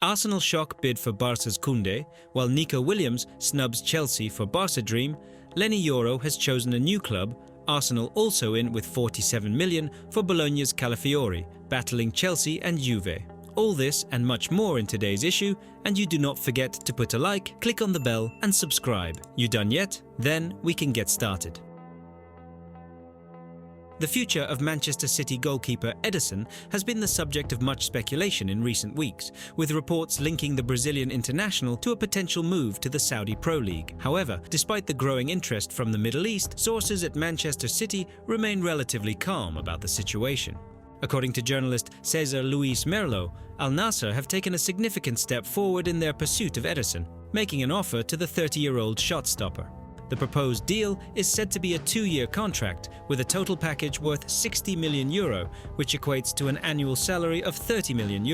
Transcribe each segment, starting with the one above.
Arsenal shock bid for Barca's Kounde, while Nico Williams snubs Chelsea for Barca dream. LENY YORO has chosen a new club, Arsenal also in with 47 million for Bologna's Calafiori, battling Chelsea and Juve. All this and much more in today's issue, and you do not forget to put a like, click on the bell and subscribe. You done yet? Then we can get started. The future of Manchester City goalkeeper Ederson has been the subject of much speculation in recent weeks, with reports linking the Brazilian international to a potential move to the Saudi Pro League. However, despite the growing interest from the Middle East, sources at Manchester City remain relatively calm about the situation. According to journalist Cesar Luis Merlo, Al Nassr have taken a significant step forward in their pursuit of Ederson, making an offer to the 30-year-old shot-stopper. The proposed deal is said to be a 2-year contract with a total package worth €60 million, which equates to an annual salary of €30 million.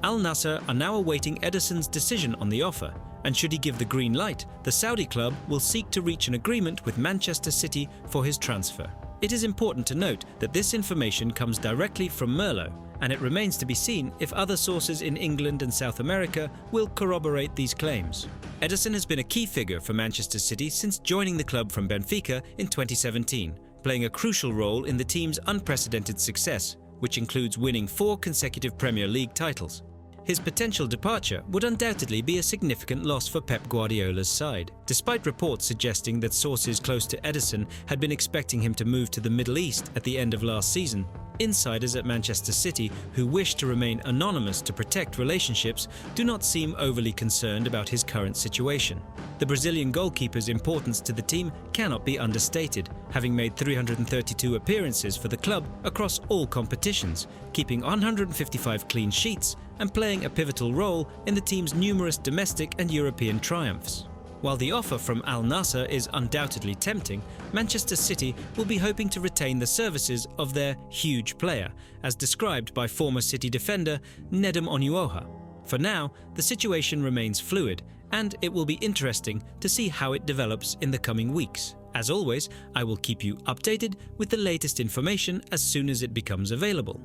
Al Nassr are now awaiting Ederson's decision on the offer, and should he give the green light, the Saudi club will seek to reach an agreement with Manchester City for his transfer. It is important to note that this information comes directly from Merlo, and it remains to be seen if other sources in England and South America will corroborate these claims. Ederson has been a key figure for Manchester City since joining the club from Benfica in 2017, playing a crucial role in the team's unprecedented success, which includes winning 4 consecutive Premier League titles. His potential departure would undoubtedly be a significant loss for Pep Guardiola's side. Despite reports suggesting that sources close to Ederson had been expecting him to move to the Middle East at the end of last season, insiders at Manchester City who wish to remain anonymous to protect relationships do not seem overly concerned about his current situation. The Brazilian goalkeeper's importance to the team cannot be understated, having made 332 appearances for the club across all competitions, keeping 155 clean sheets and playing a pivotal role in the team's numerous domestic and European triumphs. While the offer from Al Nassr is undoubtedly tempting, Manchester City will be hoping to retain the services of their huge player, as described by former City defender Nedum Onuoha. For now, the situation remains fluid, and it will be interesting to see how it develops in the coming weeks. As always, I will keep you updated with the latest information as soon as it becomes available.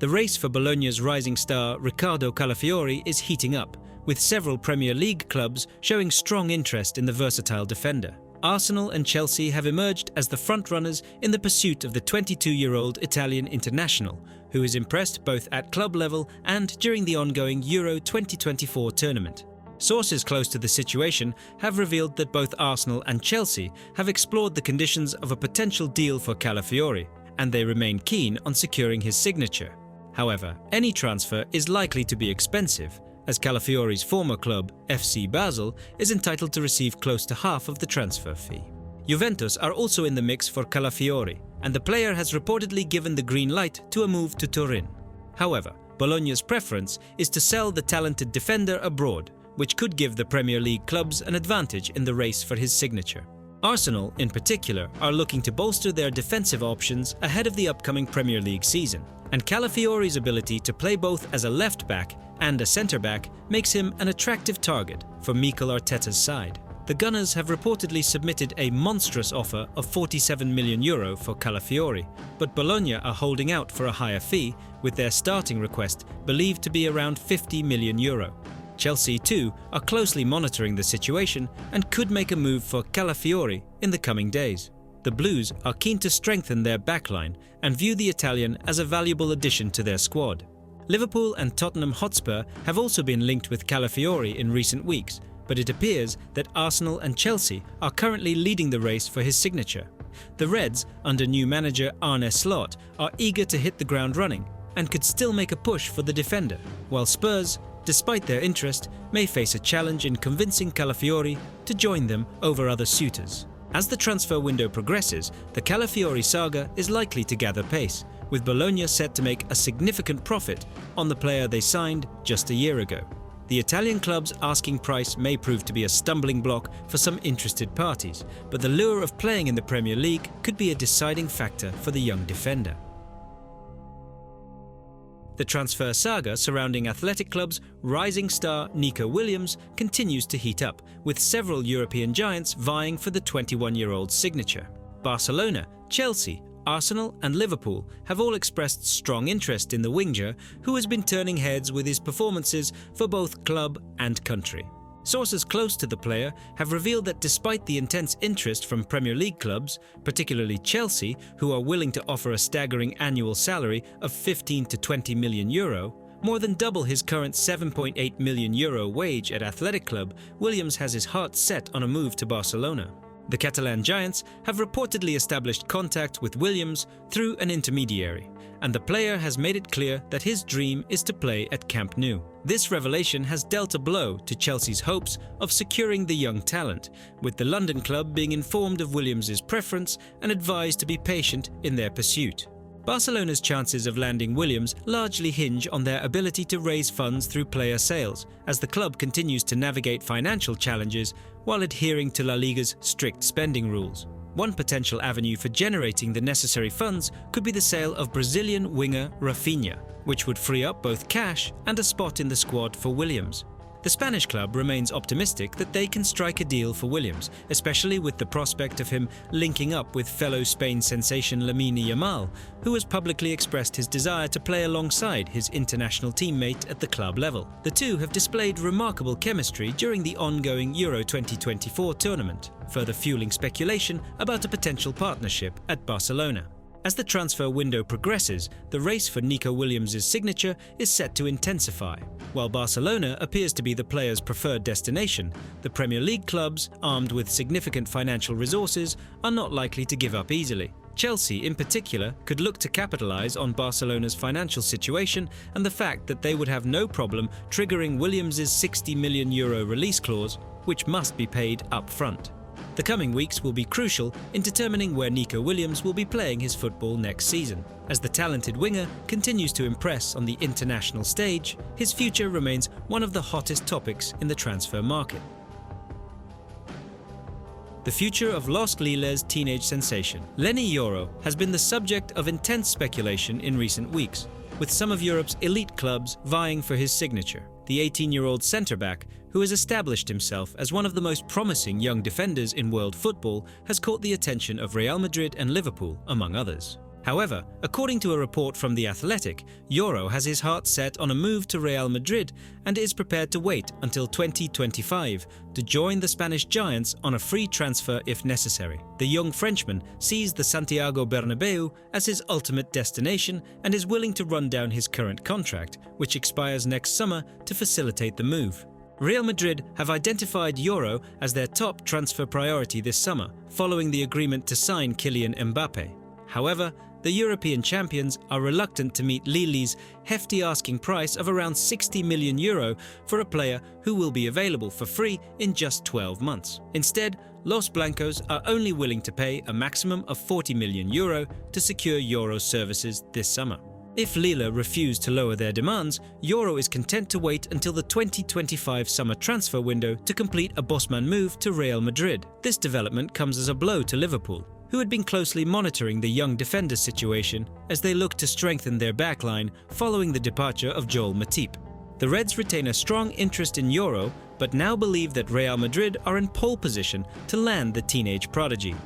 The race for Bologna's rising star Riccardo Calafiori is heating up, with several Premier League clubs showing strong interest in the versatile defender. Arsenal and Chelsea have emerged as the frontrunners in the pursuit of the 22-year-old Italian international, who is impressed both at club level and during the ongoing Euro 2024 tournament. Sources close to the situation have revealed that both Arsenal and Chelsea have explored the conditions of a potential deal for Calafiori, and they remain keen on securing his signature. However, any transfer is likely to be expensive, as Calafiori's former club, FC Basel, is entitled to receive close to half of the transfer fee. Juventus are also in the mix for Calafiori, and the player has reportedly given the green light to a move to Turin. However, Bologna's preference is to sell the talented defender abroad, which could give the Premier League clubs an advantage in the race for his signature. Arsenal, in particular, are looking to bolster their defensive options ahead of the upcoming Premier League season, and Calafiori's ability to play both as a left-back and a centre-back makes him an attractive target for Mikel Arteta's side. The Gunners have reportedly submitted a monstrous offer of €47 million for Calafiori, but Bologna are holding out for a higher fee, with their starting request believed to be around €50 million. Chelsea, too, are closely monitoring the situation and could make a move for Calafiori in the coming days. The Blues are keen to strengthen their backline and view the Italian as a valuable addition to their squad. Liverpool and Tottenham Hotspur have also been linked with Calafiori in recent weeks, but it appears that Arsenal and Chelsea are currently leading the race for his signature. The Reds, under new manager Arne Slot, are eager to hit the ground running and could still make a push for the defender, while Spurs, despite their interest, may face a challenge in convincing Calafiori to join them over other suitors. As the transfer window progresses, the Calafiori saga is likely to gather pace, with Bologna set to make a significant profit on the player they signed just a year ago. The Italian club's asking price may prove to be a stumbling block for some interested parties, but the lure of playing in the Premier League could be a deciding factor for the young defender. The transfer saga surrounding athletic club's rising star Nico Williams continues to heat up, with several European giants vying for the 21-year-old's signature. Barcelona, Chelsea, Arsenal and Liverpool have all expressed strong interest in the winger, who has been turning heads with his performances for both club and country. Sources close to the player have revealed that despite the intense interest from Premier League clubs, particularly Chelsea, who are willing to offer a staggering annual salary of 15 to 20 million euro, more than double his current 7.8 million euro wage at Athletic Club, Williams has his heart set on a move to Barcelona. The Catalan giants have reportedly established contact with Williams through an intermediary, and the player has made it clear that his dream is to play at Camp Nou. This revelation has dealt a blow to Chelsea's hopes of securing the young talent, with the London club being informed of Williams' preference and advised to be patient in their pursuit. Barcelona's chances of landing Williams largely hinge on their ability to raise funds through player sales, as the club continues to navigate financial challenges while adhering to La Liga's strict spending rules. One potential avenue for generating the necessary funds could be the sale of Brazilian winger Rafinha, which would free up both cash and a spot in the squad for Williams. The Spanish club remains optimistic that they can strike a deal for Williams, especially with the prospect of him linking up with fellow Spain sensation Lamine Yamal, who has publicly expressed his desire to play alongside his international teammate at the club level. The two have displayed remarkable chemistry during the ongoing Euro 2024 tournament, further fueling speculation about a potential partnership at Barcelona. As the transfer window progresses, the race for Nico Williams' signature is set to intensify. While Barcelona appears to be the player's preferred destination, the Premier League clubs, armed with significant financial resources, are not likely to give up easily. Chelsea, in particular, could look to capitalise on Barcelona's financial situation and the fact that they would have no problem triggering Williams' €60 million release clause, which must be paid up front. The coming weeks will be crucial in determining where Nico Williams will be playing his football next season. As the talented winger continues to impress on the international stage, his future remains one of the hottest topics in the transfer market. The future of Los Lile's teenage sensation, LENY YORO, has been the subject of intense speculation in recent weeks, with some of Europe's elite clubs vying for his signature. The 18-year-old centre-back, who has established himself as one of the most promising young defenders in world football, has caught the attention of Real Madrid and Liverpool, among others. However, according to a report from The Athletic, Yoro has his heart set on a move to Real Madrid and is prepared to wait until 2025 to join the Spanish giants on a free transfer if necessary. The young Frenchman sees the Santiago Bernabeu as his ultimate destination and is willing to run down his current contract, which expires next summer, to facilitate the move. Real Madrid have identified Yoro as their top transfer priority this summer, following the agreement to sign Kylian Mbappe. However, the European champions are reluctant to meet Lille's hefty asking price of around €60 million for a player who will be available for free in just 12 months. Instead, Los Blancos are only willing to pay a maximum of €40 million to secure Yoro's services this summer. If Lille refuse to lower their demands, Yoro is content to wait until the 2025 summer transfer window to complete a Bosman move to Real Madrid. This development comes as a blow to Liverpool, who had been closely monitoring the young defender's situation as they look to strengthen their backline following the departure of Joel Matip. The Reds retain a strong interest in Yoro, but now believe that Real Madrid are in pole position to land the teenage prodigy.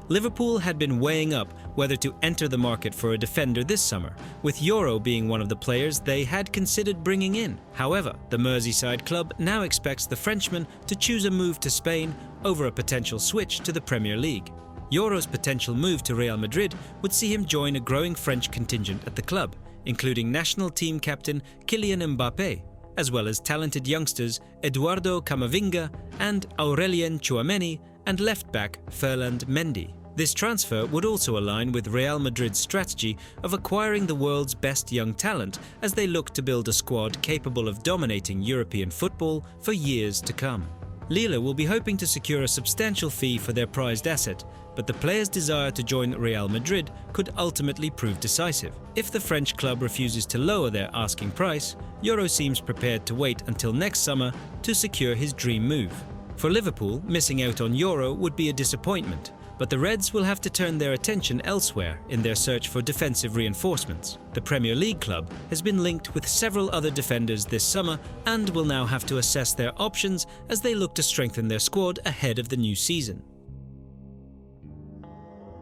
Liverpool had been weighing up whether to enter the market for a defender this summer, with Yoro being one of the players they had considered bringing in. However, the Merseyside club now expects the Frenchman to choose a move to Spain over a potential switch to the Premier League. Yoro's potential move to Real Madrid would see him join a growing French contingent at the club, including national team captain Kylian Mbappe, as well as talented youngsters Eduardo Camavinga and Aurelien Tchouameni and left-back Ferland Mendy. This transfer would also align with Real Madrid's strategy of acquiring the world's best young talent as they look to build a squad capable of dominating European football for years to come. Lille will be hoping to secure a substantial fee for their prized asset, but the player's desire to join Real Madrid could ultimately prove decisive. If the French club refuses to lower their asking price, Yoro seems prepared to wait until next summer to secure his dream move. For Liverpool, missing out on Yoro would be a disappointment, but the Reds will have to turn their attention elsewhere in their search for defensive reinforcements. The Premier League club has been linked with several other defenders this summer and will now have to assess their options as they look to strengthen their squad ahead of the new season.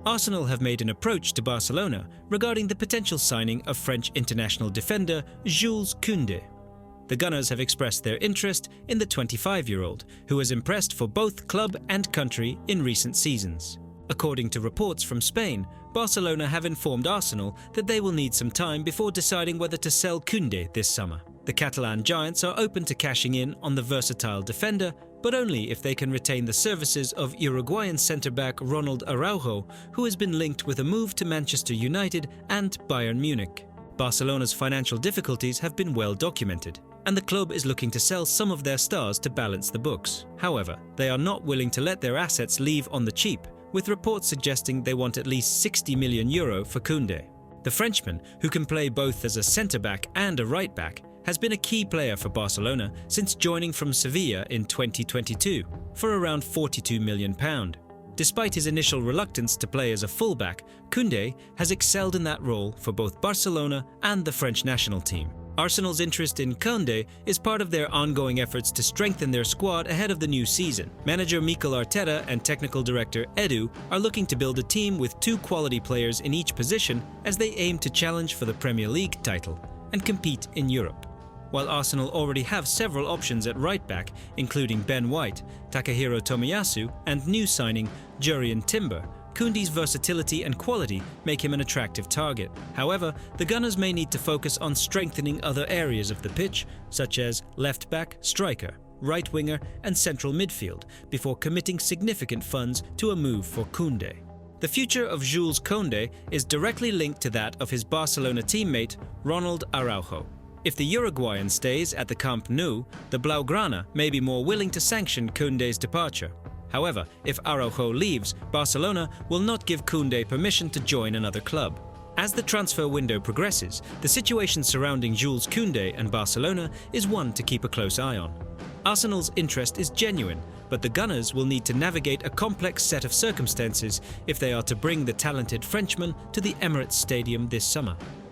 Arsenal have made an approach to Barcelona regarding the potential signing of French international defender Jules Kounde. The Gunners have expressed their interest in the 25-year-old, who has impressed for both club and country in recent seasons. According to reports from Spain, Barcelona have informed Arsenal that they will need some time before deciding whether to sell Kounde this summer. The Catalan giants are open to cashing in on the versatile defender, but only if they can retain the services of Uruguayan centre-back Ronald Araujo, who has been linked with a move to Manchester United and Bayern Munich. Barcelona's financial difficulties have been well documented, and the club is looking to sell some of their stars to balance the books. However, they are not willing to let their assets leave on the cheap, with reports suggesting they want at least €60 million for Kounde. The Frenchman, who can play both as a centre-back and a right-back, has been a key player for Barcelona since joining from Sevilla in 2022 for around £42 million. Despite his initial reluctance to play as a fullback, Kounde has excelled in that role for both Barcelona and the French national team. Arsenal's interest in Kounde is part of their ongoing efforts to strengthen their squad ahead of the new season. Manager Mikel Arteta and technical director Edu are looking to build a team with two quality players in each position as they aim to challenge for the Premier League title and compete in Europe. While Arsenal already have several options at right-back, including Ben White, Takahiro Tomiyasu and new signing Jurrien Timber, Kounde's versatility and quality make him an attractive target. However, the Gunners may need to focus on strengthening other areas of the pitch, such as left-back, striker, right winger and central midfield, before committing significant funds to a move for Kounde. The future of Jules Kounde is directly linked to that of his Barcelona teammate Ronald Araujo. If the Uruguayan stays at the Camp Nou, the Blaugrana may be more willing to sanction Kounde's departure. However, if Araujo leaves, Barcelona will not give Kounde permission to join another club. As the transfer window progresses, the situation surrounding Jules Kounde and Barcelona is one to keep a close eye on. Arsenal's interest is genuine, but the Gunners will need to navigate a complex set of circumstances if they are to bring the talented Frenchman to the Emirates Stadium this summer.